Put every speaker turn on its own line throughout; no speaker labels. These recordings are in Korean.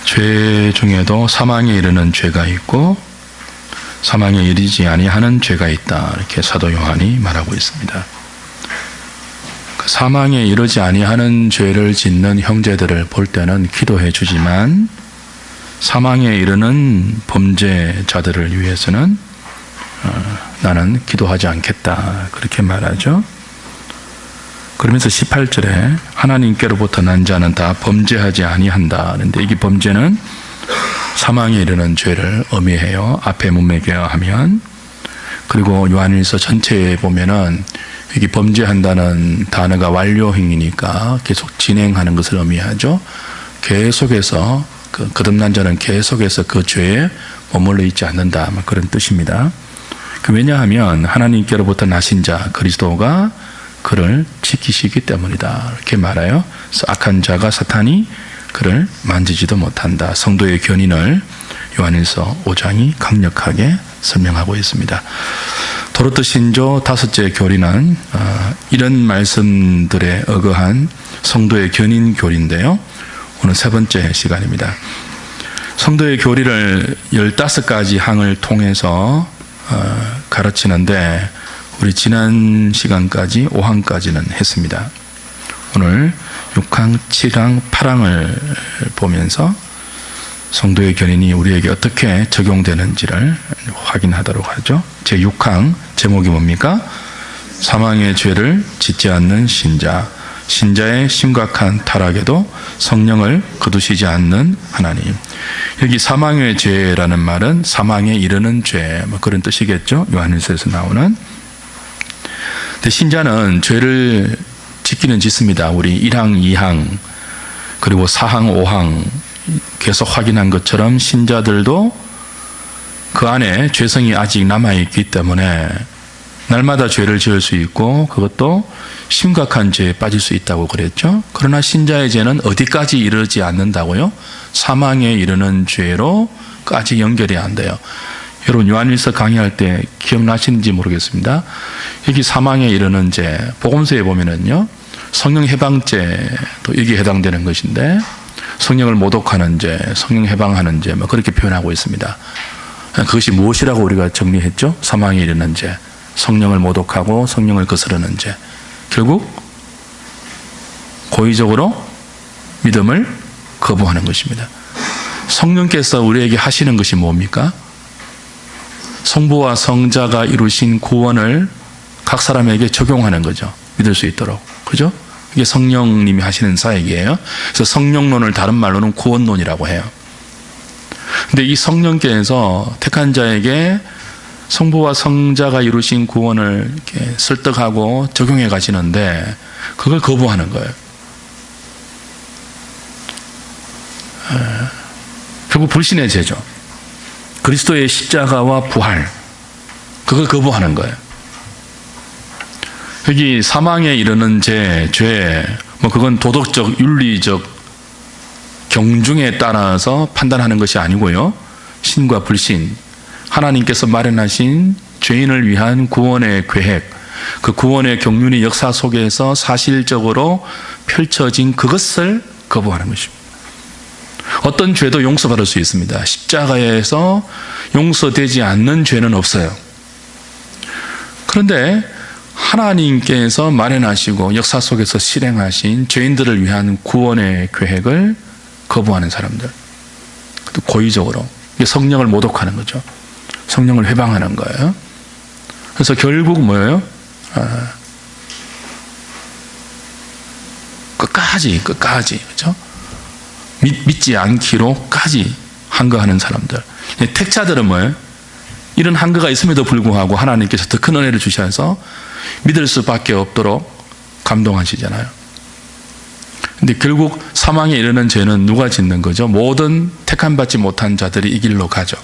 죄 중에도 사망에 이르는 죄가 있고 사망에 이르지 아니하는 죄가 있다. 이렇게 사도 요한이 말하고 있습니다. 사망에 이르지 아니하는 죄를 짓는 형제들을 볼 때는 기도해 주지만 사망에 이르는 범죄자들을 위해서는 나는 기도하지 않겠다. 그렇게 말하죠. 그러면서 18절에 하나님께로부터 난 자는 다 범죄하지 아니한다. 그런데 이게 범죄는 사망에 이르는 죄를 의미해요. 앞에 문맥이어야 하면. 그리고 요한일서 전체에 보면은 여기 범죄한다는 단어가 완료형이니까 계속 진행하는 것을 의미하죠. 계속해서 거듭난 자는 계속해서 그 죄에 머물러 있지 않는다. 그런 뜻입니다. 왜냐하면 하나님께로부터 나신 자 그리스도가 그를 지키시기 때문이다. 이렇게 말해요. 그래서 악한 자가 사탄이 그를 만지지도 못한다. 성도의 견인을 요한일서 5장이 강력하게 설명하고 있습니다. 도르트 신조 5째 교리는 이런 말씀들에 의거한 성도의 견인 교리인데요. 오늘 3번째 시간입니다. 성도의 교리를 15가지 항을 통해서 가르치는데 우리 지난 시간까지 5항까지는 했습니다. 오늘 6항, 7항, 8항을 보면서 성도의 견인이 우리에게 어떻게 적용되는지를 확인하도록 하죠. 제6항 제목이 뭡니까? 사망의 죄를 짓지 않는 신자, 신자의 심각한 타락에도 성령을 거두시지 않는 하나님. 여기 사망의 죄라는 말은 사망에 이르는 죄, 그런 뜻이겠죠. 요한일서에서 나오는. 근데 신자는 죄를 짓기는 짓습니다. 우리 1항, 2항, 그리고 4항, 5항 계속 확인한 것처럼 신자들도 그 안에 죄성이 아직 남아있기 때문에 날마다 죄를 지을 수 있고 그것도 심각한 죄에 빠질 수 있다고 그랬죠. 그러나 신자의 죄는 어디까지 이르지 않는다고요? 사망에 이르는 죄로까지 연결이 안 돼요. 여러분 요한일서 강의할 때 기억나시는지 모르겠습니다. 여기 사망에 이르는 죄, 복음서에 보면은요 성령 해방죄도 여기에 해당되는 것인데 성령을 모독하는 죄, 성령 해방하는 죄 그렇게 표현하고 있습니다. 그것이 무엇이라고 우리가 정리했죠? 사망에 이르는 죄, 성령을 모독하고 성령을 거스르는 죄. 결국 고의적으로 믿음을 거부하는 것입니다. 성령께서 우리에게 하시는 것이 뭡니까? 성부와 성자가 이루신 구원을 각 사람에게 적용하는 거죠. 믿을 수 있도록. 그죠? 이게 성령님이 하시는 사역이에요. 그래서 성령론을 다른 말로는 구원론이라고 해요. 근데 이 성령께서 택한 자에게 성부와 성자가 이루신 구원을 이렇게 설득하고 적용해 가시는데 그걸 거부하는 거예요. 결국 불신의 죄죠. 그리스도의 십자가와 부활, 그걸 거부하는 거예요. 여기 사망에 이르는 죄, 그건 도덕적, 윤리적 경중에 따라서 판단하는 것이 아니고요. 신과 불신, 하나님께서 마련하신 죄인을 위한 구원의 계획, 그 구원의 경륜의 역사 속에서 사실적으로 펼쳐진 그것을 거부하는 것입니다. 어떤 죄도 용서받을 수 있습니다. 십자가에서 용서되지 않는 죄는 없어요. 그런데 하나님께서 마련하시고 역사 속에서 실행하신 죄인들을 위한 구원의 계획을 거부하는 사람들, 또 고의적으로 성령을 모독하는 거죠. 성령을 회방하는 거예요. 그래서 결국 뭐예요? 끝까지 그렇죠? 믿지 않기로까지 항거하는 사람들. 택자들은 뭐예요? 이런 항거가 있음에도 불구하고 하나님께서 더 큰 은혜를 주셔서 믿을 수밖에 없도록 감동하시잖아요. 근데 결국 사망에 이르는 죄는 누가 짓는 거죠? 모든 택함받지 못한 자들이 이 길로 가죠.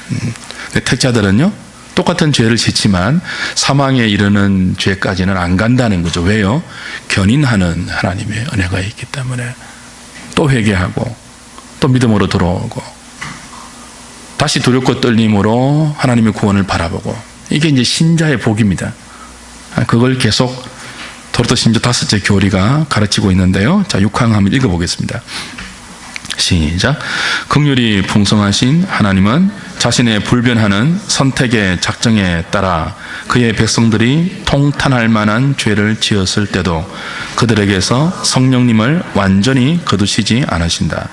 근데 택자들은요, 똑같은 죄를 짓지만 사망에 이르는 죄까지는 안 간다는 거죠. 왜요? 견인하는 하나님의 은혜가 있기 때문에. 또 회개하고 또 믿음으로 돌아오고 다시 두렵고 떨림으로 하나님의 구원을 바라보고, 이게 이제 신자의 복입니다. 그걸 계속 도르트 신조 5째 교리가 가르치고 있는데요. 자, 6항 한번 읽어보겠습니다. 시작. 긍휼이 풍성하신 하나님은 자신의 불변하는 선택의 작정에 따라 그의 백성들이 통탄할 만한 죄를 지었을 때도 그들에게서 성령님을 완전히 거두시지 않으신다.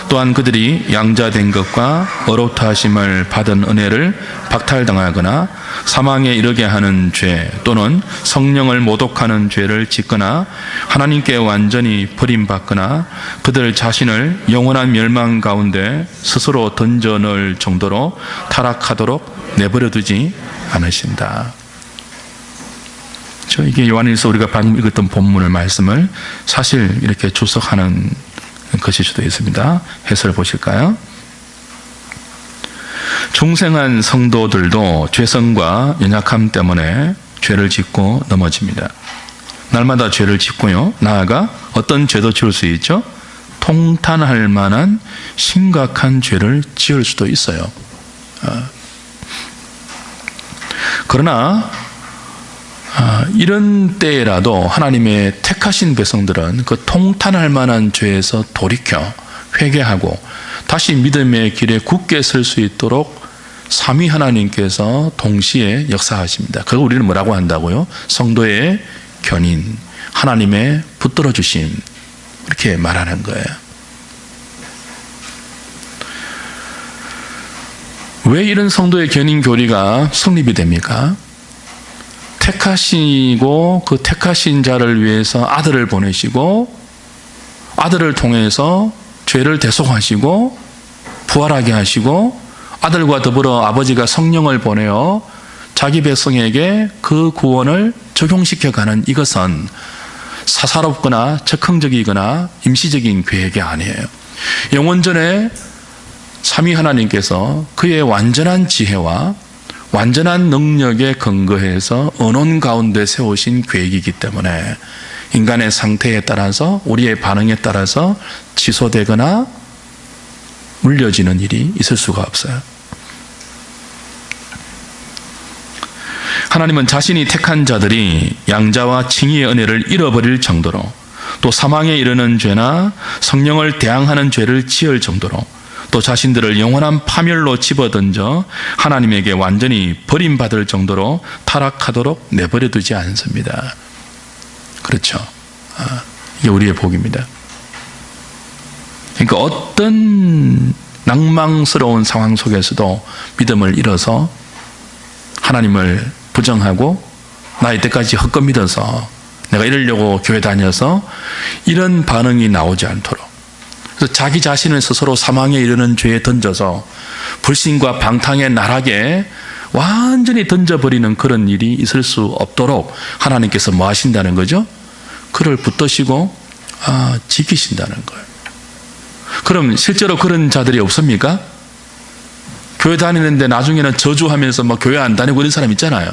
또한 그들이 양자된 것과 어렵다 하심을 받은 은혜를 박탈당하거나 사망에 이르게 하는 죄 또는 성령을 모독하는 죄를 짓거나 하나님께 완전히 버림받거나 그들 자신을 영원한 멸망 가운데 스스로 던져 넣을 정도로 타락하도록 내버려두지 않으신다. 이게 요한일서 우리가 방금 읽었던 본문의 말씀을 사실 이렇게 주석하는 것일 수도 있습니다. 해설 보실까요? 중생한 성도들도 죄성과 연약함 때문에 죄를 짓고 넘어집니다. 날마다 죄를 짓고요. 나아가 어떤 죄도 지을 수 있죠? 통탄할 만한 심각한 죄를 지을 수도 있어요. 그러나 이런 때라도 하나님의 택하신 백성들은 그 통탄할 만한 죄에서 돌이켜 회개하고 다시 믿음의 길에 굳게 설 수 있도록 삼위 하나님께서 동시에 역사하십니다. 그걸 우리는 뭐라고 한다고요? 성도의 견인, 하나님의 붙들어 주심, 이렇게 말하는 거예요. 왜 이런 성도의 견인 교리가 성립이 됩니까? 택하시고 그 택하신 자를 위해서 아들을 보내시고 아들을 통해서 죄를 대속하시고 부활하게 하시고 아들과 더불어 아버지가 성령을 보내어 자기 백성에게 그 구원을 적용시켜가는 이것은 사사롭거나 즉흥적이거나 임시적인 계획이 아니에요. 영원전에 삼위 하나님께서 그의 완전한 지혜와 완전한 능력에 근거해서 언원 가운데 세우신 계획이기 때문에 인간의 상태에 따라서 우리의 반응에 따라서 취소되거나 물려지는 일이 있을 수가 없어요. 하나님은 자신이 택한 자들이 양자와 칭의의 은혜를 잃어버릴 정도로 또 사망에 이르는 죄나 성령을 대항하는 죄를 지을 정도로 또 자신들을 영원한 파멸로 집어던져 하나님에게 완전히 버림받을 정도로 타락하도록 내버려두지 않습니다. 그렇죠. 이게 우리의 복입니다. 그러니까 어떤 낭망스러운 상황 속에서도 믿음을 잃어서 하나님을 부정하고 나 이때까지 헛것 믿어서 내가 이러려고 교회 다녀서 이런 반응이 나오지 않도록 그래서 자기 자신을 스스로 사망에 이르는 죄에 던져서 불신과 방탕의 나락에 완전히 던져버리는 그런 일이 있을 수 없도록 하나님께서 뭐 하신다는 거죠? 그를 붙드시고 지키신다는 거예요. 그럼 실제로 그런 자들이 없습니까? 교회 다니는데 나중에는 저주하면서 뭐 교회 안 다니고 이런 사람 있잖아요.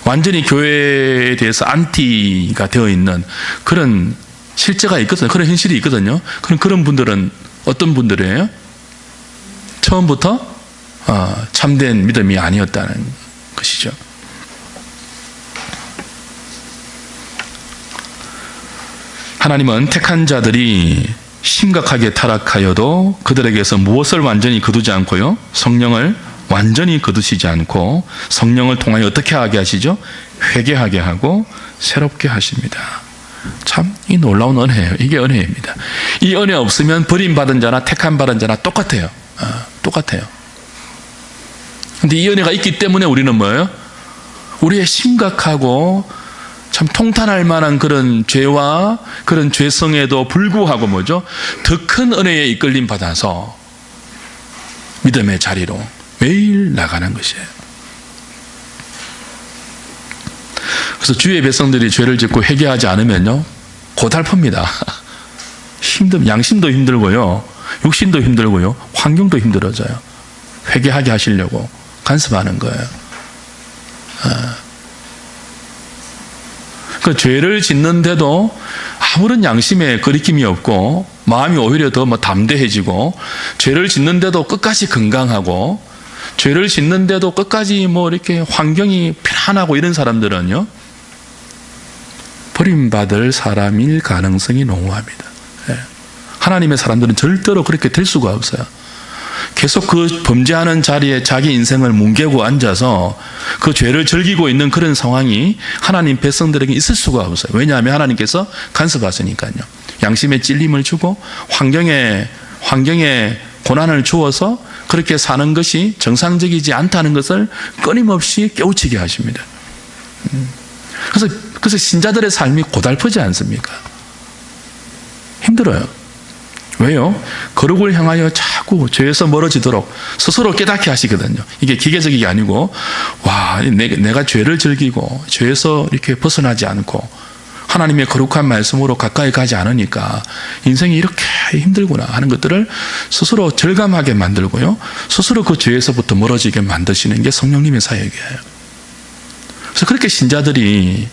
완전히 교회에 대해서 안티가 되어 있는 그런 실제가 있거든요. 그런 현실이 있거든요. 그런 분들은 어떤 분들이에요? 처음부터 참된 믿음이 아니었다는 것이죠. 하나님은 택한 자들이 심각하게 타락하여도 그들에게서 무엇을 완전히 거두지 않고요, 성령을 완전히 거두시지 않고 성령을 통하여 어떻게 하게 하시죠? 회개하게 하고 새롭게 하십니다. 참 이 놀라운 은혜예요. 이게 은혜입니다. 이 은혜 없으면 버림받은 자나 택한 받은 자나 똑같아요. 똑같아요. 근데 이 은혜가 있기 때문에 우리는 뭐예요? 우리의 심각하고 참 통탄할 만한 그런 죄와 그런 죄성에도 불구하고 뭐죠? 더 큰 은혜에 이끌림 받아서 믿음의 자리로 매일 나가는 것이에요. 그래서 주의 백성들이 죄를 짓고 회개하지 않으면요, 고달픕니다. 양심도 힘들고요, 육신도 힘들고요, 환경도 힘들어져요. 회개하게 하시려고 간섭하는 거예요. 그 죄를 짓는데도 아무런 양심에 거리낌이 없고 마음이 오히려 더 담대해지고, 죄를 짓는데도 끝까지 건강하고, 죄를 짓는데도 끝까지 이렇게 환경이 편안하고 이런 사람들은요, 버림받을 사람일 가능성이 농후합니다. 하나님의 사람들은 절대로 그렇게 될 수가 없어요. 계속 그 범죄하는 자리에 자기 인생을 뭉개고 앉아서 그 죄를 즐기고 있는 그런 상황이 하나님 백성들에게 있을 수가 없어요. 왜냐하면 하나님께서 간섭하시니까요. 양심의 찔림을 주고 환경에 고난을 주어서 그렇게 사는 것이 정상적이지 않다는 것을 끊임없이 깨우치게 하십니다. 그래서 신자들의 삶이 고달프지 않습니까? 힘들어요. 왜요? 거룩을 향하여 자꾸 죄에서 멀어지도록 스스로 깨닫게 하시거든요. 이게 기계적인 게 아니고, 와, 내가 죄를 즐기고 죄에서 이렇게 벗어나지 않고 하나님의 거룩한 말씀으로 가까이 가지 않으니까 인생이 이렇게 힘들구나 하는 것들을 스스로 절감하게 만들고요. 스스로 그 죄에서부터 멀어지게 만드시는 게 성령님의 사역이에요. 그래서 그렇게 신자들이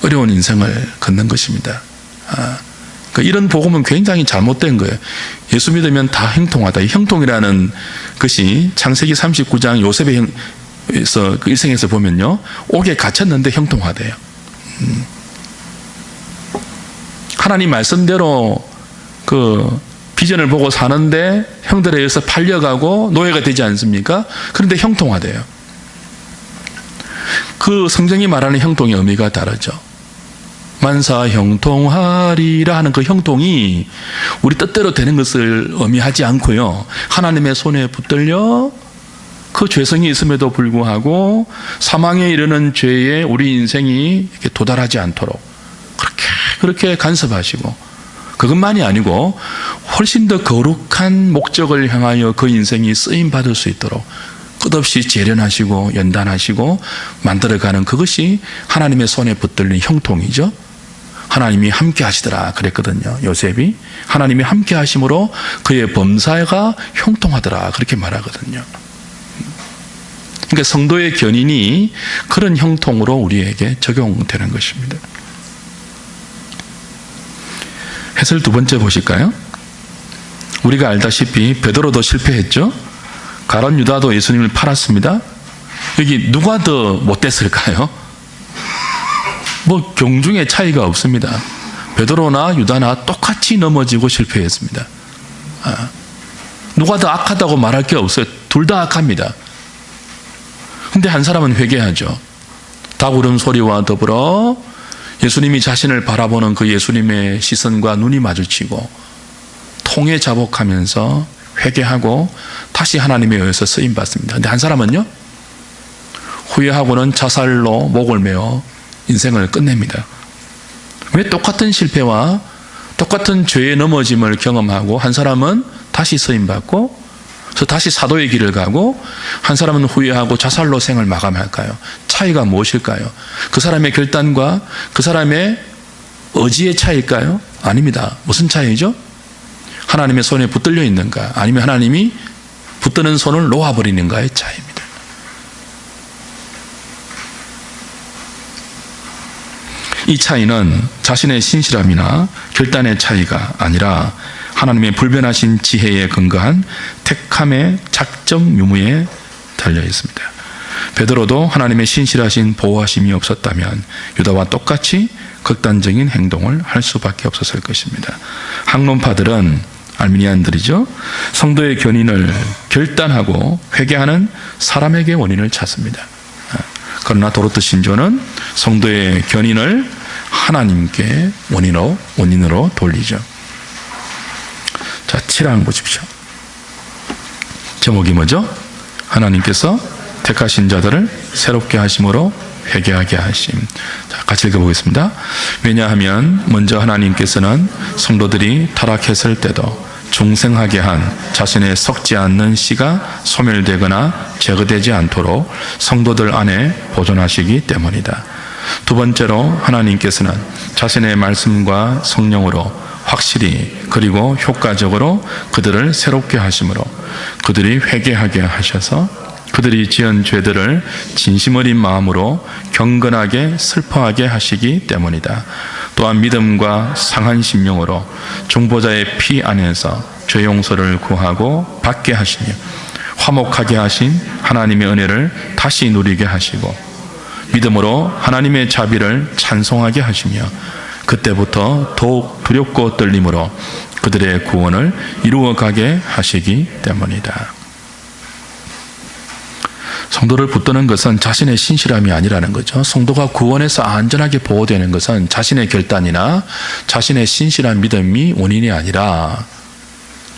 어려운 인생을 걷는 것입니다. 이런 복음은 굉장히 잘못된 거예요. 예수 믿으면 다 형통하다. 이 형통이라는 것이 창세기 39장 요셉의 그 일생에서 보면요, 옥에 갇혔는데 형통하대요. 하나님 말씀대로 그 비전을 보고 사는데 형들에 의해서 팔려가고 노예가 되지 않습니까? 그런데 형통하대요. 그 성경이 말하는 형통의 의미가 다르죠. 만사 형통하리라 하는 그 형통이 우리 뜻대로 되는 것을 의미하지 않고요, 하나님의 손에 붙들려 그 죄성이 있음에도 불구하고 사망에 이르는 죄에 우리 인생이 이렇게 도달하지 않도록 그렇게 간섭하시고, 그것만이 아니고 훨씬 더 거룩한 목적을 향하여 그 인생이 쓰임 받을 수 있도록 끝없이 재련하시고 연단하시고 만들어가는 그것이 하나님의 손에 붙들린 형통이죠. 하나님이 함께 하시더라 그랬거든요. 요셉이 하나님이 함께 하심으로 그의 범사가 형통하더라 그렇게 말하거든요. 그러니까 성도의 견인이 그런 형통으로 우리에게 적용되는 것입니다. 해설 두 번째 보실까요? 우리가 알다시피 베드로도 실패했죠. 가룟 유다도 예수님을 팔았습니다. 여기 누가 더 못됐을까요? 뭐 경중의 차이가 없습니다. 베드로나 유다나 똑같이 넘어지고 실패했습니다. 누가 더 악하다고 말할 게 없어요. 둘 다 악합니다. 근데 한 사람은 회개하죠. 닭 울음소리와 더불어 예수님이 자신을 바라보는 그 예수님의 시선과 눈이 마주치고 통에 자복하면서 회개하고 다시 하나님에 의해서 쓰임받습니다. 근데 한 사람은요, 후회하고는 자살로 목을 메어 인생을 끝냅니다. 왜 똑같은 실패와 똑같은 죄의 넘어짐을 경험하고 한 사람은 다시 쓰임받고 그래서 다시 사도의 길을 가고 한 사람은 후회하고 자살로 생을 마감할까요? 차이가 무엇일까요? 그 사람의 결단과 그 사람의 의지의 차이일까요? 아닙니다. 무슨 차이죠? 하나님의 손에 붙들려 있는가, 아니면 하나님이 붙드는 손을 놓아버리는가의 차이입니다. 이 차이는 자신의 신실함이나 결단의 차이가 아니라 하나님의 불변하신 지혜에 근거한 택함의 작정 유무에 달려 있습니다. 베드로도 하나님의 신실하신 보호하심이 없었다면 유다와 똑같이 극단적인 행동을 할 수밖에 없었을 것입니다. 학론파들은, 알미니안들이죠, 성도의 견인을 결단하고 회개하는 사람에게 원인을 찾습니다. 그러나 도르트 신조는 성도의 견인을 하나님께 원인으로 돌리죠. 자, 7항 보십시오. 제목이 뭐죠? 하나님께서 택하신 자들을 새롭게 하심으로 회개하게 하심. 자, 같이 읽어보겠습니다. 왜냐하면 먼저 하나님께서는 성도들이 타락했을 때도 중생하게 한 자신의 썩지 않는 씨가 소멸되거나 제거되지 않도록 성도들 안에 보존하시기 때문이다. 두 번째로 하나님께서는 자신의 말씀과 성령으로 확실히 그리고 효과적으로 그들을 새롭게 하심으로 그들이 회개하게 하셔서 그들이 지은 죄들을 진심 어린 마음으로 경건하게 슬퍼하게 하시기 때문이다. 또한 믿음과 상한 심령으로 중보자의 피 안에서 죄 용서를 구하고 받게 하시며 화목하게 하신 하나님의 은혜를 다시 누리게 하시고 믿음으로 하나님의 자비를 찬송하게 하시며 그때부터 더욱 두렵고 떨림으로 그들의 구원을 이루어가게 하시기 때문이다. 성도를 붙드는 것은 자신의 신실함이 아니라는 거죠. 성도가 구원에서 안전하게 보호되는 것은 자신의 결단이나 자신의 신실한 믿음이 원인이 아니라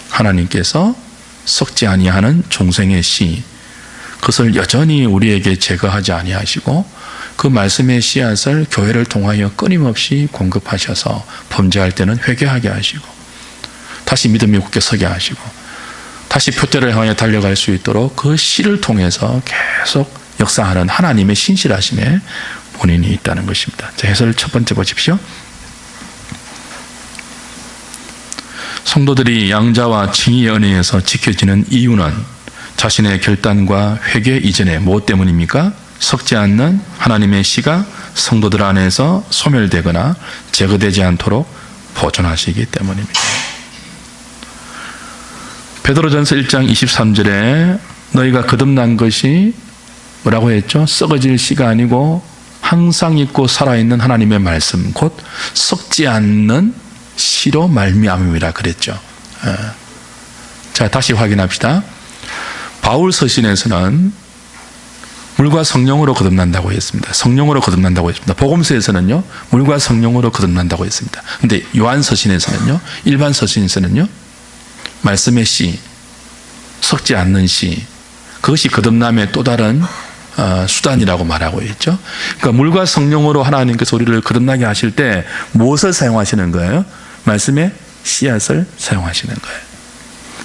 하나님께서 썩지 아니하는 중생의 씨, 그것을 여전히 우리에게 제거하지 아니하시고 그 말씀의 씨앗을 교회를 통하여 끊임없이 공급하셔서 범죄할 때는 회개하게 하시고 다시 믿음이 굳게 서게 하시고 다시 표대를 향하여 달려갈 수 있도록 그 씨를 통해서 계속 역사하는 하나님의 신실하심에 본인이 있다는 것입니다. 자, 해설 첫 번째 보십시오. 성도들이 양자와 칭의의 은혜에서 지켜지는 이유는 자신의 결단과 회개 이전에 무엇 때문입니까? 썩지 않는 하나님의 씨가 성도들 안에서 소멸되거나 제거되지 않도록 보존하시기 때문입니다. 베드로전서 1장 23절에 너희가 거듭난 것이 뭐라고 했죠? 썩어질 씨가 아니고 항상 있고 살아있는 하나님의 말씀, 곧 썩지 않는 씨로 말미암음이라 그랬죠. 자, 다시 확인합시다. 바울 서신에서는 물과 성령으로 거듭난다고 했습니다. 성령으로 거듭난다고 했습니다. 복음서에서는요, 물과 성령으로 거듭난다고 했습니다. 근데 요한 서신에서는요, 일반 서신에서는요, 말씀의 씨, 썩지 않는 씨, 그것이 거듭남의 또 다른 수단이라고 말하고 있죠. 그러니까 물과 성령으로 하나님께서 우리를 거듭나게 하실 때 무엇을 사용하시는 거예요? 말씀의 씨앗을 사용하시는 거예요.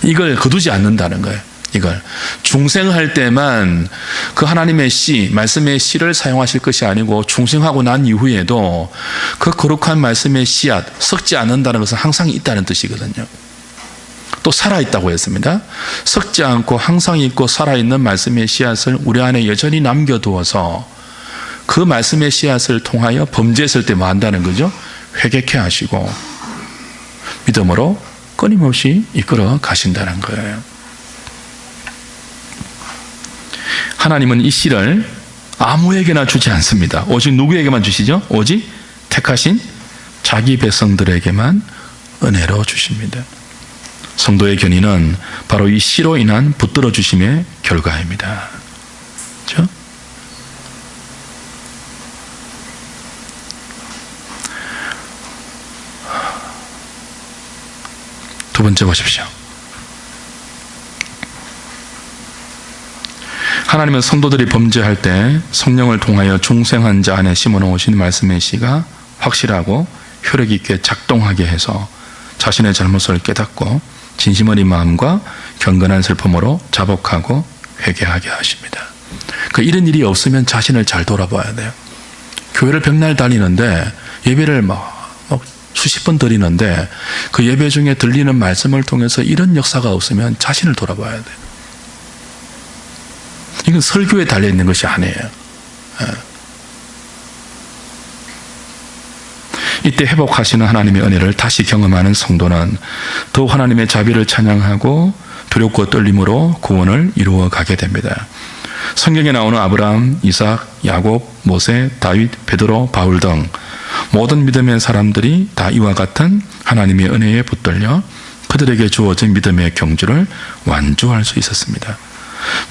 이걸 거두지 않는다는 거예요. 이걸 중생할 때만 그 하나님의 씨, 말씀의 씨를 사용하실 것이 아니고 중생하고 난 이후에도 그 거룩한 말씀의 씨앗, 썩지 않는다는 것은 항상 있다는 뜻이거든요. 또 살아있다고 했습니다. 썩지 않고 항상 있고 살아있는 말씀의 씨앗을 우리 안에 여전히 남겨두어서 그 말씀의 씨앗을 통하여 범죄했을 때 뭐 한다는 거죠? 회개케 하시고 믿음으로 끊임없이 이끌어 가신다는 거예요. 하나님은 이 씨를 아무에게나 주지 않습니다. 오직 누구에게만 주시죠? 오직 택하신 자기 백성들에게만 은혜로 주십니다. 성도의 견인은 바로 이 씨로 인한 붙들어 주심의 결과입니다. 그렇죠? 두 번째 보십시오. 하나님은 성도들이 범죄할 때 성령을 통하여 중생한 자 안에 심어놓으신 말씀의 씨가 확실하고 효력 있게 작동하게 해서 자신의 잘못을 깨닫고 진심 어린 마음과 경건한 슬픔으로 자복하고 회개하게 하십니다. 이런 일이 없으면 자신을 잘 돌아봐야 돼요. 교회를 백날 다니는데 예배를 막 수십 번 드리는데 그 예배 중에 들리는 말씀을 통해서 이런 역사가 없으면 자신을 돌아봐야 돼요. 이건 설교에 달려있는 것이 아니에요. 이때 회복하시는 하나님의 은혜를 다시 경험하는 성도는 더욱 하나님의 자비를 찬양하고 두렵고 떨림으로 구원을 이루어 가게 됩니다. 성경에 나오는 아브라함, 이삭, 야곱, 모세, 다윗, 베드로, 바울 등 모든 믿음의 사람들이 다 이와 같은 하나님의 은혜에 붙들려 그들에게 주어진 믿음의 경주를 완주할 수 있었습니다.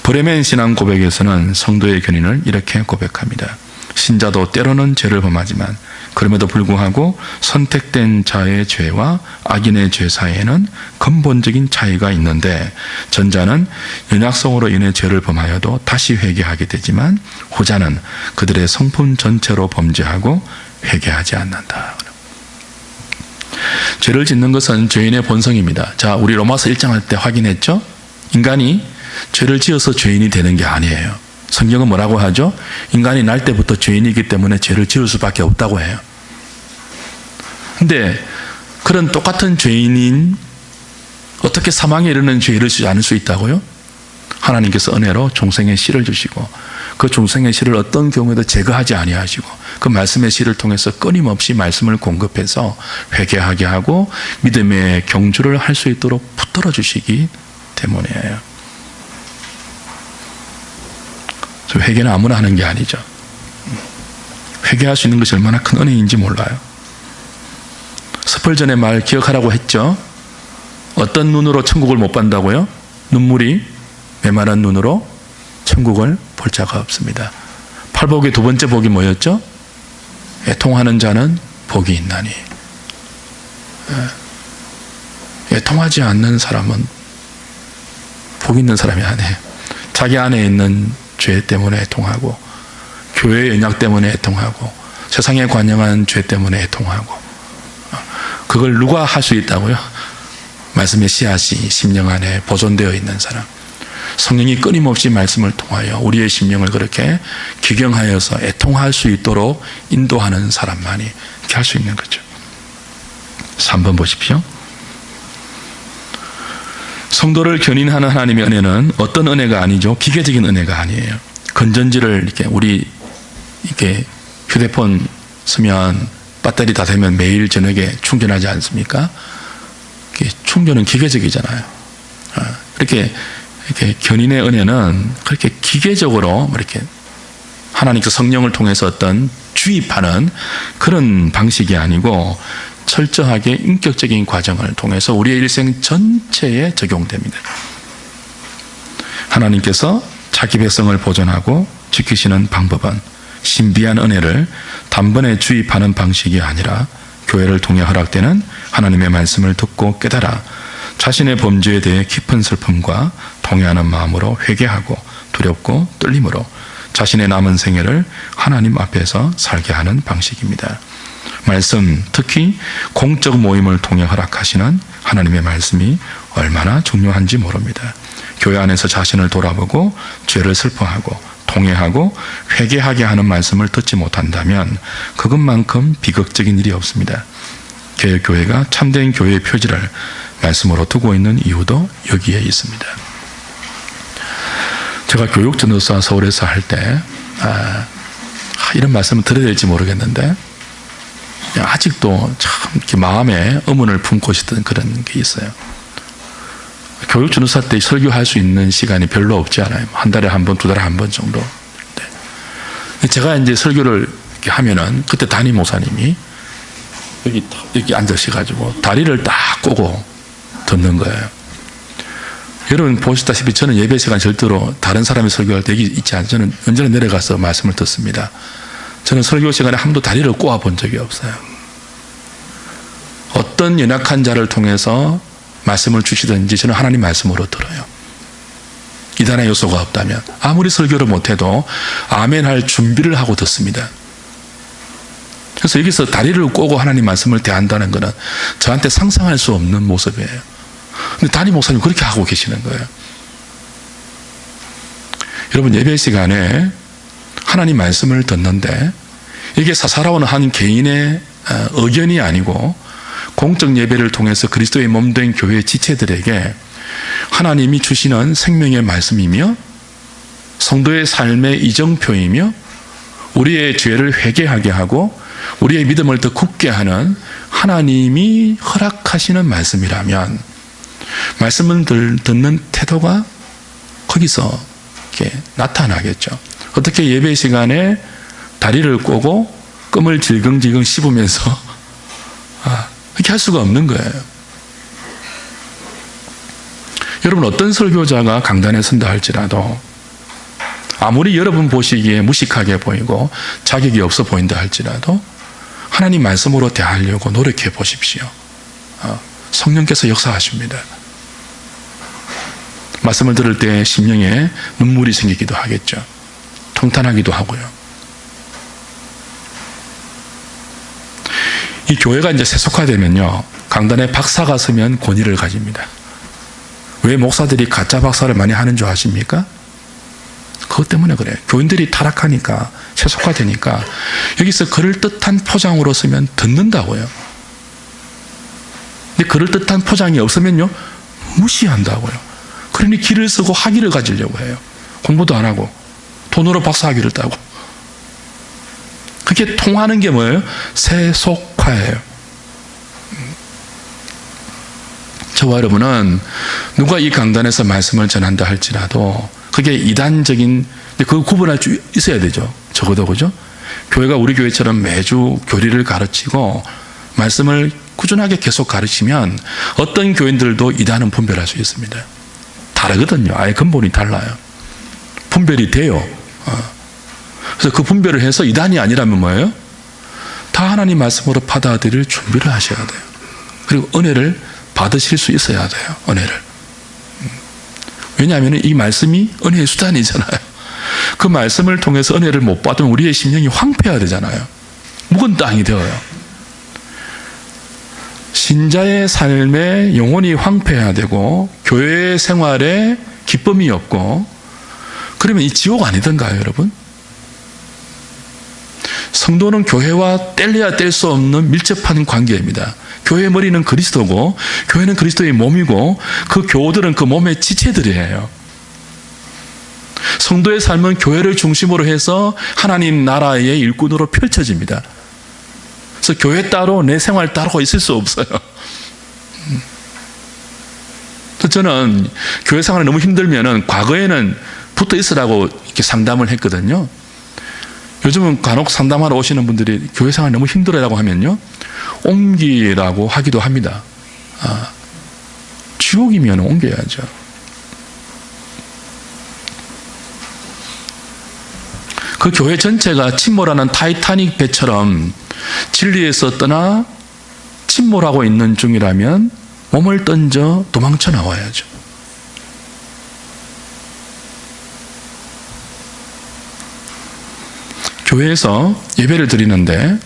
브레멘 신앙 고백에서는 성도의 견인을 이렇게 고백합니다. 신자도 때로는 죄를 범하지만 그럼에도 불구하고 선택된 자의 죄와 악인의 죄 사이에는 근본적인 차이가 있는데 전자는 연약성으로 인해 죄를 범하여도 다시 회개하게 되지만 후자는 그들의 성품 전체로 범죄하고 회개하지 않는다. 죄를 짓는 것은 죄인의 본성입니다. 자, 우리 로마서 1장 할 때 확인했죠? 인간이 죄를 지어서 죄인이 되는 게 아니에요. 성경은 뭐라고 하죠? 인간이 날 때부터 죄인이기 때문에 죄를 지을 수밖에 없다고 해요. 근데 그런 똑같은 죄인인 어떻게 사망에 이르는 죄를 지지 않을 수 있다고요? 하나님께서 은혜로 중생의 씨를 주시고 그 중생의 씨를 어떤 경우에도 제거하지 아니하시고 그 말씀의 씨를 통해서 끊임없이 말씀을 공급해서 회개하게 하고 믿음의 경주를 할 수 있도록 붙들어 주시기 때문이에요. 회개는 아무나 하는 게 아니죠. 회개할 수 있는 것이 얼마나 큰 은혜인지 몰라요. 스펄전의 말 기억하라고 했죠. 어떤 눈으로 천국을 못 본다고요? 눈물이 메마른 눈으로 천국을 볼 자가 없습니다. 팔복의 두 번째 복이 뭐였죠? 애통하는 자는 복이 있나니. 애통하지 않는 사람은 복 있는 사람이 아니에요. 자기 안에 있는 죄 때문에 애통하고, 교회의 연약 때문에 애통하고, 세상에 관영한 죄 때문에 애통하고. 그걸 누가 할 수 있다고요? 말씀의 씨앗이 심령 안에 보존되어 있는 사람. 성령이 끊임없이 말씀을 통하여 우리의 심령을 그렇게 기경하여서 애통할 수 있도록 인도하는 사람만이 이렇게 할 수 있는 거죠. 3번 보십시오. 성도를 견인하는 하나님의 은혜는 어떤 은혜가 아니죠. 기계적인 은혜가 아니에요. 건전지를 이렇게 휴대폰 쓰면 배터리 다 되면 매일 저녁에 충전하지 않습니까? 충전은 기계적이잖아요. 이렇게 견인의 은혜는 그렇게 기계적으로 이렇게 하나님께서 성령을 통해서 어떤 주입하는 그런 방식이 아니고 철저하게 인격적인 과정을 통해서 우리의 일생 전체에 적용됩니다. 하나님께서 자기 백성을 보존하고 지키시는 방법은 신비한 은혜를 단번에 주입하는 방식이 아니라 교회를 통해 허락되는 하나님의 말씀을 듣고 깨달아 자신의 범죄에 대해 깊은 슬픔과 통회하는 마음으로 회개하고 두렵고 떨림으로 자신의 남은 생애를 하나님 앞에서 살게 하는 방식입니다. 말씀, 특히 공적 모임을 통해 허락하시는 하나님의 말씀이 얼마나 중요한지 모릅니다. 교회 안에서 자신을 돌아보고 죄를 슬퍼하고 통회하고 회개하게 하는 말씀을 듣지 못한다면 그것만큼 비극적인 일이 없습니다. 개혁교회가 참된 교회의 표지를 말씀으로 두고 있는 이유도 여기에 있습니다. 제가 교육전도사 서울에서 할 때 이런 말씀을 드려야 될지 모르겠는데 아직도 참 이렇게 마음에 의문을 품고 있었던 그런 게 있어요. 교육전도사 때 설교할 수 있는 시간이 별로 없지 않아요. 한 달에 한 번, 두 달에 한 번 정도. 제가 이제 설교를 이렇게 하면은 그때 담임 목사님이 여기 앉으셔가지고 다리를 딱 꼬고 듣는 거예요. 여러분 보시다시피 저는 예배 시간 절대로 다른 사람이 설교할 때 여기 있지 않아요. 저는 언제나 내려가서 말씀을 듣습니다. 저는 설교 시간에 한 번도 다리를 꼬아 본 적이 없어요. 어떤 연약한 자를 통해서 말씀을 주시든지 저는 하나님 말씀으로 들어요. 이단의 요소가 없다면 아무리 설교를 못해도 아멘 할 준비를 하고 듣습니다. 그래서 여기서 다리를 꼬고 하나님 말씀을 대한다는 것은 저한테 상상할 수 없는 모습이에요. 근데 담임 목사님 그렇게 하고 계시는 거예요. 여러분 예배 시간에 하나님 말씀을 듣는데 이게 살아오는 한 개인의 의견이 아니고 공적 예배를 통해서 그리스도의 몸된 교회 지체들에게 하나님이 주시는 생명의 말씀이며 성도의 삶의 이정표이며 우리의 죄를 회개하게 하고 우리의 믿음을 더 굳게 하는 하나님이 허락하시는 말씀이라면 말씀을 듣는 태도가 거기서 이렇게 나타나겠죠. 어떻게 예배 시간에 다리를 꼬고 껌을 질겅질겅 씹으면서 그렇게 할 수가 없는 거예요. 여러분 어떤 설교자가 강단에 선다 할지라도 아무리 여러분 보시기에 무식하게 보이고 자격이 없어 보인다 할지라도 하나님 말씀으로 대하려고 노력해 보십시오. 성령께서 역사하십니다. 말씀을 들을 때 심령에 눈물이 생기기도 하겠죠. 통탄하기도 하고요. 이 교회가 이제 세속화되면요, 강단에 박사가 서면 권위를 가집니다. 왜 목사들이 가짜 박사를 많이 하는 줄 아십니까? 그것 때문에 그래요. 교인들이 타락하니까, 세속화되니까 여기서 그럴듯한 포장으로 쓰면 듣는다고요. 근데 그럴듯한 포장이 없으면요 무시한다고요. 그러니 기를 쓰고 학위를 가지려고 해요. 공부도 안 하고 돈으로 박사학위를 따고. 그게 통하는 게 뭐예요? 세속화예요. 저와 여러분은 누가 이 강단에서 말씀을 전한다 할지라도 그게 이단적인, 그걸 구분할 수 있어야 되죠. 적어도, 그죠? 교회가 우리 교회처럼 매주 교리를 가르치고 말씀을 꾸준하게 계속 가르치면 어떤 교인들도 이단은 분별할 수 있습니다. 다르거든요. 아예 근본이 달라요. 분별이 돼요. 그래서 그 분별을 해서 이단이 아니라면 뭐예요? 다 하나님 말씀으로 받아들일 준비를 하셔야 돼요. 그리고 은혜를 받으실 수 있어야 돼요. 은혜를. 왜냐하면 이 말씀이 은혜의 수단이잖아요. 그 말씀을 통해서 은혜를 못 받으면 우리의 심령이 황폐해야 되잖아요. 묵은 땅이 되어요. 신자의 삶에 영혼이 황폐해야 되고 교회 생활에 기쁨이 없고 그러면 이 지옥 아니던가요, 여러분? 성도는 교회와 뗄래야 뗄 수 없는 밀접한 관계입니다. 교회의 머리는 그리스도고 교회는 그리스도의 몸이고 그 교우들은 그 몸의 지체들이에요. 성도의 삶은 교회를 중심으로 해서 하나님 나라의 일꾼으로 펼쳐집니다. 그래서 교회 따로 내 생활 따로 있을 수 없어요. 저는 교회 생활이 너무 힘들면은 과거에는 붙어 있으라고 이렇게 상담을 했거든요. 요즘은 간혹 상담하러 오시는 분들이 교회 생활 너무 힘들어라고 하면요, 옮기라고 하기도 합니다. 지옥이면 옮겨야죠. 그 교회 전체가 침몰하는 타이타닉 배처럼 진리에서 떠나 침몰하고 있는 중이라면 몸을 던져 도망쳐 나와야죠. 교회에서 예배를 드리는데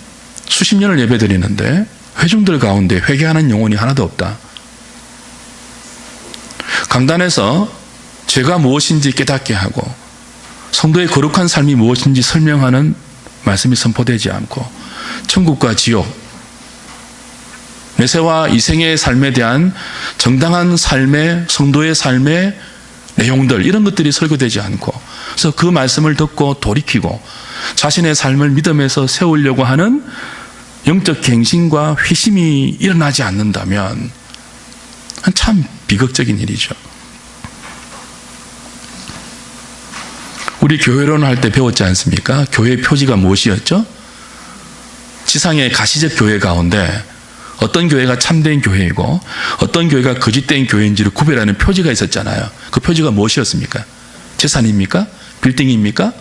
수십 년을 예배 드리는데 회중들 가운데 회개하는 영혼이 하나도 없다. 강단에서 죄가 무엇인지 깨닫게 하고 성도의 거룩한 삶이 무엇인지 설명하는 말씀이 선포되지 않고 천국과 지옥, 내세와 이생의 삶에 대한 정당한 삶의 성도의 삶의 내용들 이런 것들이 설교되지 않고 그래서 그 말씀을 듣고 돌이키고 자신의 삶을 믿음에서 세우려고 하는 영적 갱신과 회심이 일어나지 않는다면 참 비극적인 일이죠. 우리 교회론 할 때 배웠지 않습니까? 교회의 표지가 무엇이었죠? 지상의 가시적 교회 가운데 어떤 교회가 참된 교회이고 어떤 교회가 거짓된 교회인지를 구별하는 표지가 있었잖아요. 그 표지가 무엇이었습니까? 재산입니까? 빌딩입니까?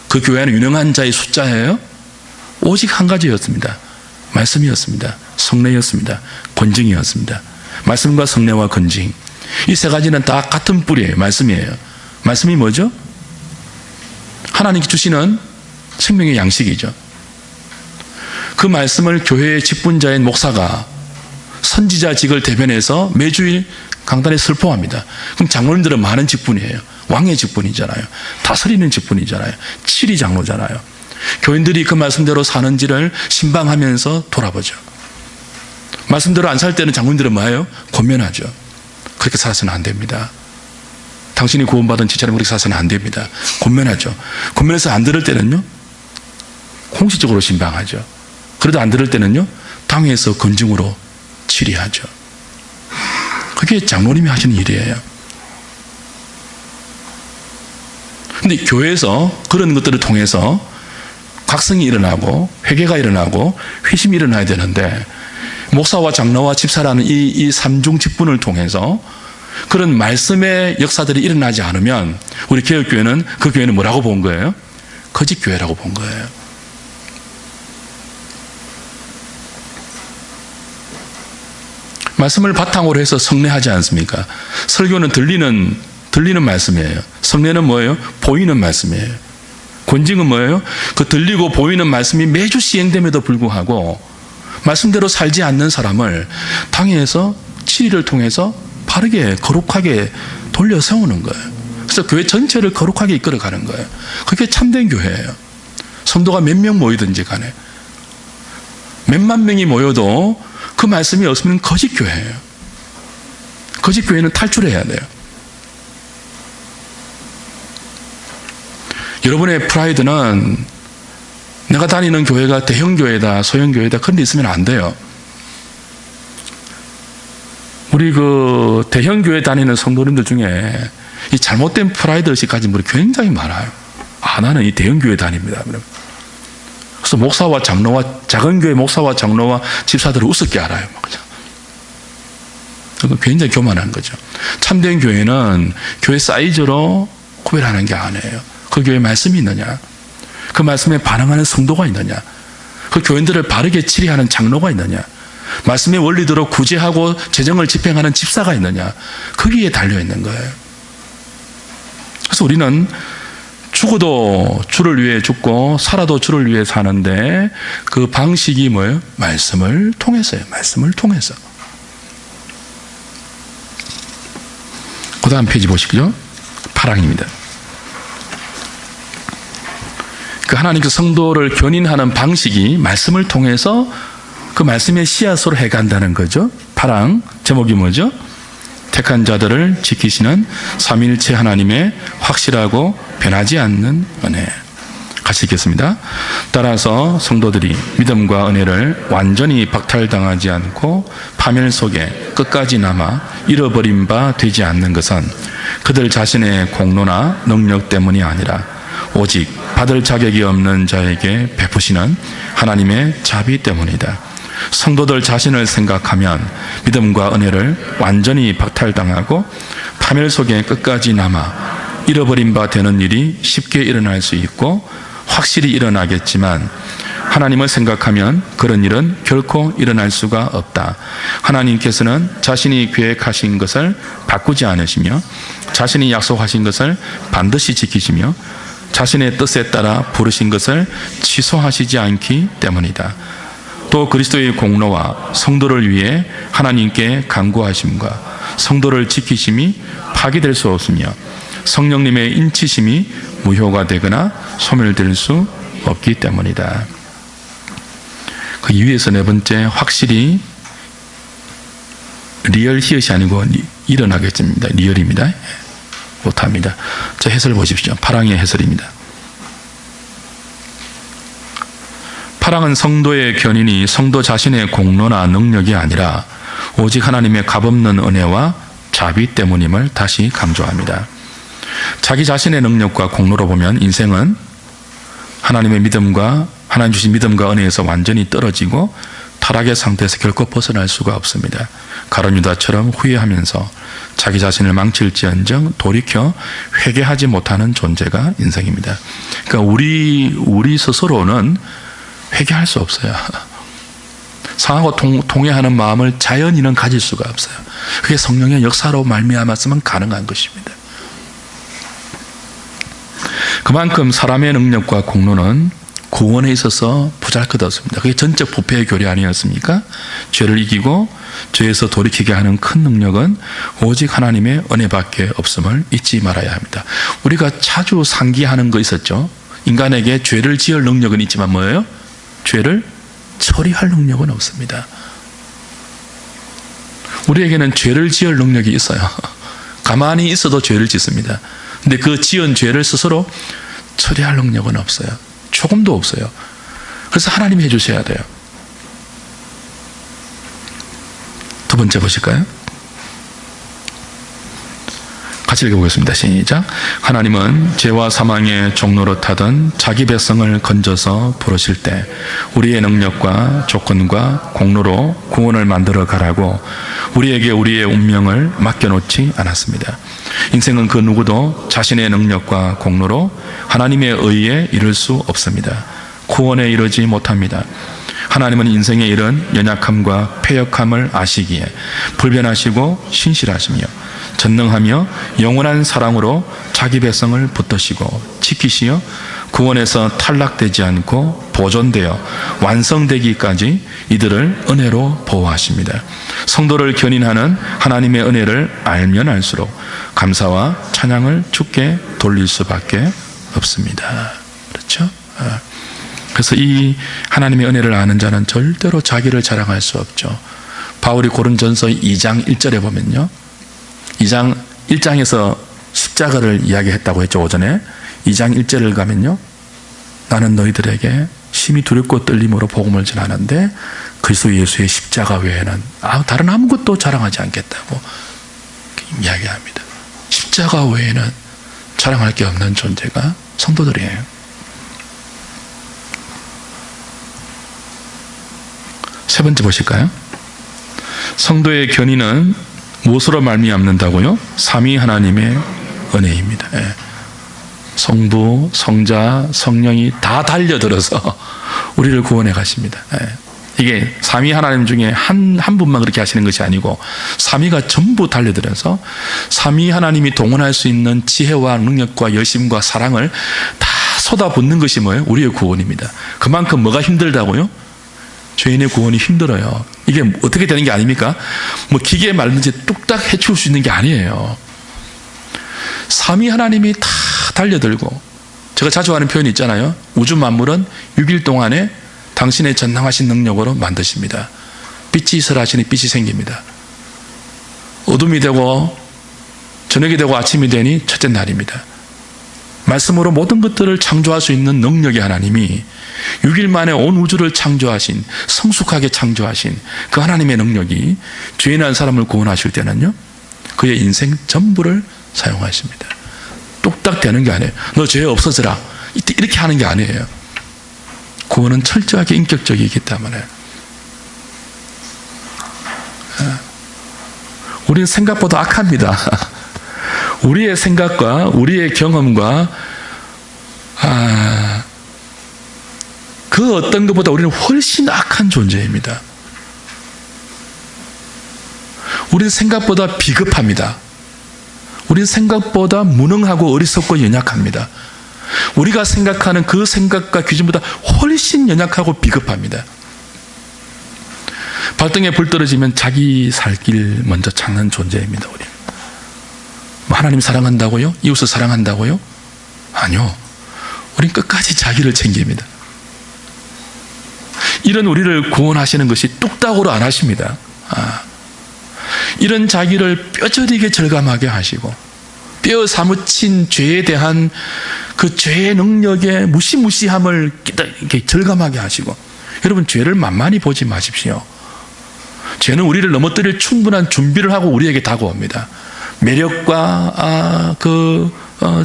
그 교회는 유능한 자의 숫자예요? 오직 한 가지였습니다. 말씀이었습니다. 성례였습니다. 권징이었습니다. 말씀과 성례와 권징. 이 세 가지는 다 같은 뿌리예요. 말씀이에요. 말씀이 뭐죠? 하나님께 주시는 생명의 양식이죠. 그 말씀을 교회의 직분자인 목사가 선지자직을 대변해서 매주일 강단에 설포합니다. 그럼 장로님들은 많은 직분이에요. 왕의 직분이잖아요. 다스리는 직분이잖아요. 치리 장로잖아요. 교인들이 그 말씀대로 사는지를 신방하면서 돌아보죠. 말씀대로 안 살 때는 장로님들은 뭐예요? 권면하죠. 그렇게 살아서는 안 됩니다. 당신이 구원받은 지체는 그렇게 살아서는 안 됩니다. 권면하죠. 권면해서 안 들을 때는요, 공식적으로 신방하죠. 그래도 안 들을 때는요, 당회에서 건증으로 치리하죠. 그게 장로님이 하시는 일이에요. 근데 교회에서 그런 것들을 통해서 각성이 일어나고 회개가 일어나고 회심이 일어나야 되는데 목사와 장로와 집사라는 이 삼중 직분을 통해서 그런 말씀의 역사들이 일어나지 않으면 우리 개혁교회는 그 교회는 뭐라고 본 거예요? 거짓교회라고 본 거예요. 말씀을 바탕으로 해서 성례하지 않습니까? 설교는 들리는 말씀이에요. 성례는 뭐예요? 보이는 말씀이에요. 권징은 뭐예요? 그 들리고 보이는 말씀이 매주 시행됨에도 불구하고 말씀대로 살지 않는 사람을 당회에서 치리를 통해서 바르게 거룩하게 돌려 세우는 거예요. 그래서 교회 전체를 거룩하게 이끌어가는 거예요. 그게 참된 교회예요. 성도가 몇 명 모이든지 간에 몇만 명이 모여도 그 말씀이 없으면 거짓 교회예요. 거짓 교회는 탈출해야 돼요. 여러분의 프라이드는 내가 다니는 교회가 대형 교회다, 소형 교회다 그런 데 있으면 안 돼요. 우리 그 대형 교회 다니는 성도님들 중에 이 잘못된 프라이드 의식 가진 분이 굉장히 많아요. 나는 이 대형 교회 다닙니다. 그래서 그래서 목사와 장로와, 작은 교회 목사와 장로와 집사들을 우습게 알아요. 그거 굉장히 교만한 거죠. 참된 교회는 교회 사이즈로 구별하는 게 아니에요. 그 교회에 말씀이 있느냐, 그 말씀에 반응하는 성도가 있느냐, 그 교인들을 바르게 치리하는 장로가 있느냐, 말씀의 원리대로 구제하고 재정을 집행하는 집사가 있느냐, 거기에 달려있는 거예요. 그래서 우리는 죽어도 주를 위해 죽고 살아도 주를 위해 사는데 그 방식이 뭐예요? 말씀을 통해서요. 말씀을 통해서. 그 다음 페이지 보시죠. 8항입니다. 그 하나님께서 성도를 견인하는 방식이 말씀을 통해서 그 말씀의 씨앗으로 해간다는 거죠. 8항 제목이 뭐죠? 택한 자들을 지키시는 삼위일체 하나님의 확실하고 변하지 않는 은혜. 같이 읽겠습니다. 따라서 성도들이 믿음과 은혜를 완전히 박탈당하지 않고 파멸 속에 끝까지 남아 잃어버린 바 되지 않는 것은 그들 자신의 공로나 능력 때문이 아니라 오직 받을 자격이 없는 자에게 베푸시는 하나님의 자비 때문이다. 성도들 자신을 생각하면 믿음과 은혜를 완전히 박탈당하고 파멸 속에 끝까지 남아 잃어버린 바 되는 일이 쉽게 일어날 수 있고 확실히 일어나겠지만 하나님을 생각하면 그런 일은 결코 일어날 수가 없다. 하나님께서는 자신이 계획하신 것을 바꾸지 않으시며 자신이 약속하신 것을 반드시 지키시며 자신의 뜻에 따라 부르신 것을 취소하시지 않기 때문이다. 또 그리스도의 공로와 성도를 위해 하나님께 간구하심과 성도를 지키심이 파기될 수 없으며 성령님의 인치심이 무효가 되거나 소멸될 수 없기 때문이다. 그 이유에서 네 번째, 확실히 리얼 히읗이 아니고 일어나겠습니다. 리얼입니다. 못합니다. 자, 해설 보십시오. 8항의 해설입니다. 8항은 성도의 견인이 성도 자신의 공로나 능력이 아니라 오직 하나님의 값없는 은혜와 자비 때문임을 다시 강조합니다. 자기 자신의 능력과 공로로 보면 인생은 하나님의 믿음과 하나님 주신 믿음과 은혜에서 완전히 떨어지고 타락의 상태에서 결코 벗어날 수가 없습니다. 가룟 유다처럼 후회하면서 자기 자신을 망칠지언정 돌이켜 회개하지 못하는 존재가 인생입니다. 그러니까 우리 스스로는 회개할 수 없어요. 상하고 통회하는 마음을 자연인은 가질 수가 없어요. 그게 성령의 역사로 말미암았으면 가능한 것입니다. 그만큼 사람의 능력과 공로는 구원에 있어서 보잘것없습니다. 그게 전적 부패의 교리 아니었습니까? 죄를 이기고 죄에서 돌이키게 하는 큰 능력은 오직 하나님의 은혜밖에 없음을 잊지 말아야 합니다. 우리가 자주 상기하는 거 있었죠. 인간에게 죄를 지을 능력은 있지만 뭐예요? 죄를 처리할 능력은 없습니다. 우리에게는 죄를 지을 능력이 있어요. 가만히 있어도 죄를 짓습니다. 근데 그 지은 죄를 스스로 처리할 능력은 없어요. 조금도 없어요. 그래서 하나님이 해주셔야 돼요. 두 번째 보실까요? 같이 읽어보겠습니다. 시작. 하나님은 죄와 사망의 종로로 타던 자기 백성을 건져서 부르실 때 우리의 능력과 조건과 공로로 구원을 만들어 가라고 우리에게 우리의 운명을 맡겨놓지 않았습니다. 인생은 그 누구도 자신의 능력과 공로로 하나님의 의에 이를 수 없습니다. 구원에 이르지 못합니다. 하나님은 인생의 이런 연약함과 패역함을 아시기에 불변하시고 신실하시며 전능하며 영원한 사랑으로 자기 백성을 붙드시고 지키시어 구원에서 탈락되지 않고 보존되어 완성되기까지 이들을 은혜로 보호하십니다. 성도를 견인하는 하나님의 은혜를 알면 알수록 감사와 찬양을 주께 돌릴 수밖에 없습니다. 그렇죠? 그래서 이 하나님의 은혜를 아는 자는 절대로 자기를 자랑할 수 없죠. 바울이 고린전서 2장 1절에 보면요, 2장 1장에서 십자가를 이야기했다고 했죠. 오전에 2장 1절을 가면요, 나는 너희들에게 심히 두렵고 떨림으로 복음을 전하는데 그리스도 예수의 십자가 외에는 다른 아무것도 자랑하지 않겠다고 이야기합니다. 십자가 외에는 자랑할 게 없는 존재가 성도들이에요. 세 번째 보실까요? 성도의 견인은 무엇으로 말미암는다고요? 삼위 하나님의 은혜입니다. 예. 성부, 성자, 성령이 다 달려들어서 우리를 구원해 가십니다. 예. 이게 삼위 하나님 중에 한 분만 그렇게 하시는 것이 아니고 삼위가 전부 달려들어서 삼위 하나님이 동원할 수 있는 지혜와 능력과 열심과 사랑을 다 쏟아붓는 것이 뭐예요? 우리의 구원입니다. 그만큼 뭐가 힘들다고요? 죄인의 구원이 힘들어요. 이게 어떻게 되는 게 아닙니까? 뭐 기계에 말든지 뚝딱 해치울 수 있는 게 아니에요. 삼위 하나님이 다 달려들고, 제가 자주 하는 표현이 있잖아요. 우주 만물은 6일 동안에 당신의 전능하신 능력으로 만드십니다. 빛이 있으라 하시니 빛이 생깁니다. 어둠이 되고 저녁이 되고 아침이 되니 첫째 날입니다. 말씀으로 모든 것들을 창조할 수 있는 능력의 하나님이 6일 만에 온 우주를 창조하신, 성숙하게 창조하신 그 하나님의 능력이 죄인한 사람을 구원하실 때는요, 그의 인생 전부를 사용하십니다. 뚝딱 되는 게 아니에요. 너 죄 없어져라 이렇게 하는 게 아니에요. 구원은 철저하게 인격적이기 때문에 우리는 생각보다 악합니다. 우리의 생각과 우리의 경험과 그 어떤 것보다 우리는 훨씬 악한 존재입니다. 우리는 생각보다 비겁합니다. 우리는 생각보다 무능하고 어리석고 연약합니다. 우리가 생각하는 그 생각과 기준보다 훨씬 연약하고 비겁합니다. 발등에 불 떨어지면 자기 살 길 먼저 찾는 존재입니다. 우리 하나님 사랑한다고요? 이웃을 사랑한다고요? 아니요. 우린 끝까지 자기를 챙깁니다. 이런 우리를 구원하시는 것이 뚝딱으로 안 하십니다. 이런 자기를 뼈저리게 절감하게 하시고 뼈 사무친 죄에 대한 그 죄의 능력의 무시무시함을 이렇게 절감하게 하시고, 여러분 죄를 만만히 보지 마십시오. 죄는 우리를 넘어뜨릴 충분한 준비를 하고 우리에게 다가옵니다. 매력과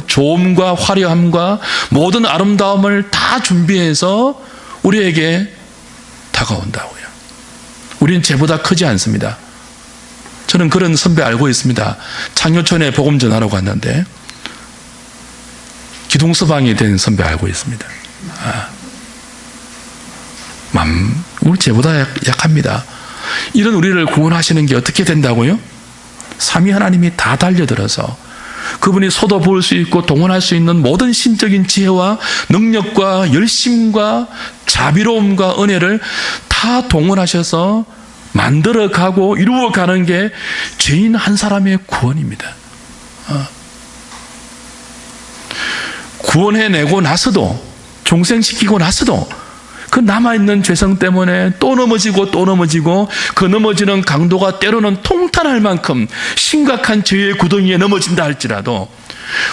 좋음과 화려함과 모든 아름다움을 다 준비해서 우리에게 다가온다고요. 우리는 죄보다 크지 않습니다. 저는 그런 선배 알고 있습니다. 창녀촌에 복음 전하러 갔는데 기둥서방이 된 선배 알고 있습니다. 우리 죄보다 약합니다. 이런 우리를 구원하시는 게 어떻게 된다고요? 삼위 하나님이 다 달려들어서 그분이 쏟아부을 수 있고 동원할 수 있는 모든 신적인 지혜와 능력과 열심과 자비로움과 은혜를 다 동원하셔서 만들어가고 이루어가는 게 죄인 한 사람의 구원입니다. 구원해내고 나서도, 종생시키고 나서도 그 남아있는 죄성 때문에 또 넘어지고 또 넘어지고, 그 넘어지는 강도가 때로는 통탄할 만큼 심각한 죄의 구덩이에 넘어진다 할지라도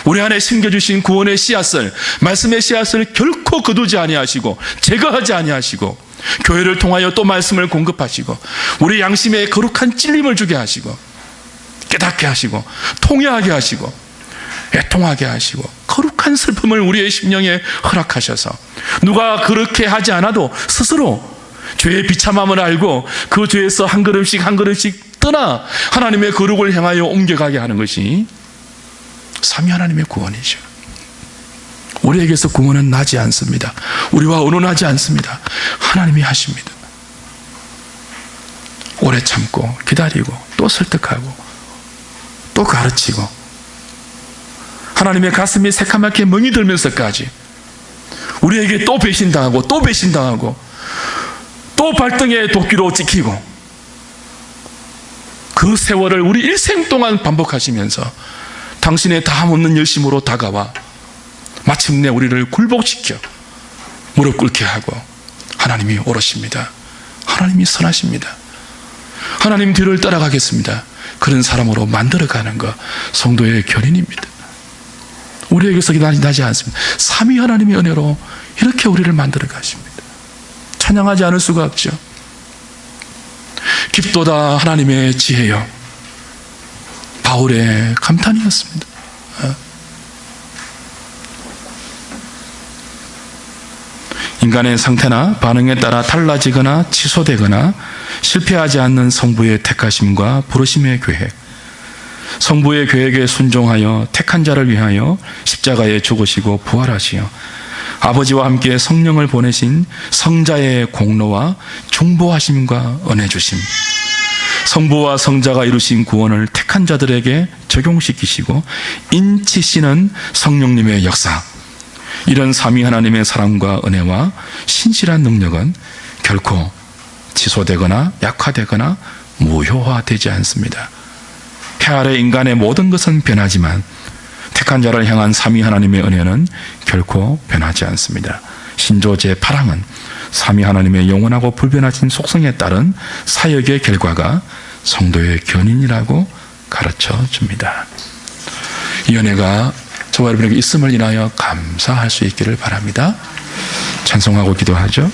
우리 안에 심겨주신 구원의 씨앗을, 말씀의 씨앗을 결코 거두지 아니하시고 제거하지 아니하시고, 교회를 통하여 또 말씀을 공급하시고 우리 양심에 거룩한 찔림을 주게 하시고 깨닫게 하시고 통회하게 하시고 애통하게 하시고 거룩한 슬픔을 우리의 심령에 허락하셔서 누가 그렇게 하지 않아도 스스로 죄의 비참함을 알고 그 죄에서 한 걸음씩 한 걸음씩 떠나 하나님의 거룩을 향하여 옮겨가게 하는 것이 삼위 하나님의 구원이죠. 우리에게서 구원은 나지 않습니다. 우리와 의논하지 않습니다. 하나님이 하십니다. 오래 참고 기다리고 또 설득하고 또 가르치고, 하나님의 가슴이 새카맣게 멍이 들면서까지 우리에게 또 배신당하고 또 배신당하고 또 발등에 도끼로 찍히고, 그 세월을 우리 일생 동안 반복하시면서 당신의 다함없는 열심으로 다가와 마침내 우리를 굴복시켜 무릎 꿇게 하고, 하나님이 오르십니다. 하나님이 선하십니다. 하나님 뒤를 따라가겠습니다. 그런 사람으로 만들어가는 것, 성도의 견인입니다. 우리에게서 나지 않습니다. 삼위 하나님의 은혜로 이렇게 우리를 만들어 가십니다. 찬양하지 않을 수가 없죠. 깊도다 하나님의 지혜여, 바울의 감탄이었습니다. 인간의 상태나 반응에 따라 달라지거나 취소되거나 실패하지 않는 성부의 택하심과 부르심의 계획, 성부의 계획에 순종하여 택한 자를 위하여 십자가에 죽으시고 부활하시어 아버지와 함께 성령을 보내신 성자의 공로와 중보하심과 은혜 주심, 성부와 성자가 이루신 구원을 택한 자들에게 적용시키시고 인치시는 성령님의 역사, 이런 삼위 하나님의 사랑과 은혜와 신실한 능력은 결코 취소되거나 약화되거나 무효화되지 않습니다. 해 아래 인간의 모든 것은 변하지만 택한 자를 향한 삼위 하나님의 은혜는 결코 변하지 않습니다. 신조 제8항은 삼위 하나님의 영원하고 불변하신 속성에 따른 사역의 결과가 성도의 견인이라고 가르쳐 줍니다. 이 은혜가 저와 여러분에게 있음을 인하여 감사할 수 있기를 바랍니다. 찬송하고 기도하죠.